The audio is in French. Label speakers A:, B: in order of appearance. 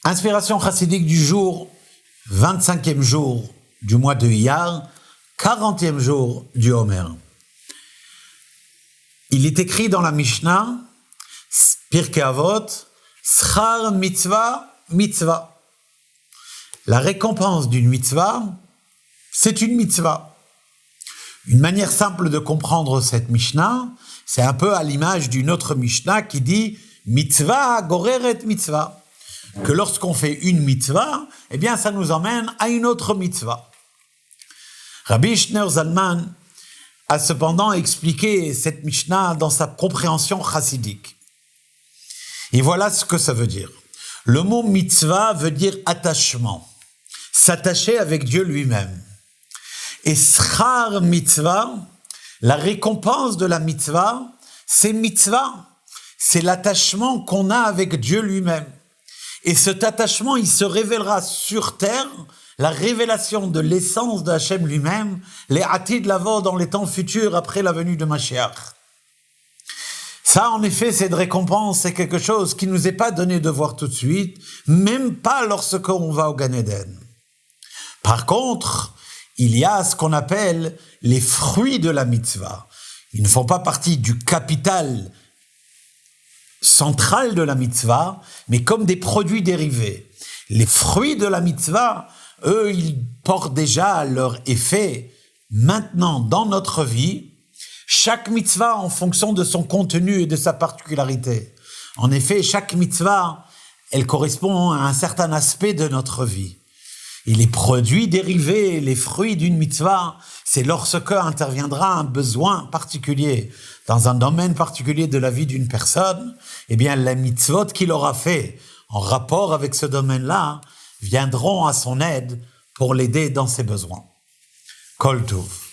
A: Inspiration chassidique du jour, 25e jour du mois de Iyar, 40e jour du Homer. Il est écrit dans la Mishnah, Pirkei Avot, Schar mitzvah, mitzvah. La récompense d'une mitzvah, c'est une mitzvah. Une manière simple de comprendre cette Mishnah, c'est un peu à l'image d'une autre Mishnah qui dit mitzvah goreret mitzvah. Que lorsqu'on fait une mitzvah, eh bien ça nous emmène à une autre mitzvah. Rabbi Shneur Zalman a cependant expliqué cette Mishnah dans sa compréhension chassidique. Et voilà ce que ça veut dire. Le mot mitzvah veut dire attachement, s'attacher avec Dieu lui-même. Et schar mitzvah, la récompense de la mitzvah, c'est mitzvah, c'est l'attachement qu'on a avec Dieu lui-même. Et cet attachement, il se révélera sur terre, la révélation de l'essence de Hachem lui-même, les atid lavo dans les temps futurs après la venue de Mashiach. Ça, en effet, cette récompense, c'est quelque chose qui nous est pas donné de voir tout de suite, même pas lorsqu'on va au Gan Eden. Par contre, il y a ce qu'on appelle les fruits de la mitzvah. Ils ne font pas partie du capital central de la mitzvah, mais comme des produits dérivés. Les fruits de la mitzvah, eux, ils portent déjà leur effet maintenant dans notre vie, chaque mitzvah en fonction de son contenu et de sa particularité. En effet, chaque mitzvah, elle correspond à un certain aspect de notre vie. Et les produits dérivés, les fruits d'une mitzvah, c'est lorsque interviendra un besoin particulier dans un domaine particulier de la vie d'une personne, eh bien, les mitzvot qu'il aura fait en rapport avec ce domaine-là viendront à son aide pour l'aider dans ses besoins. Kol Tov.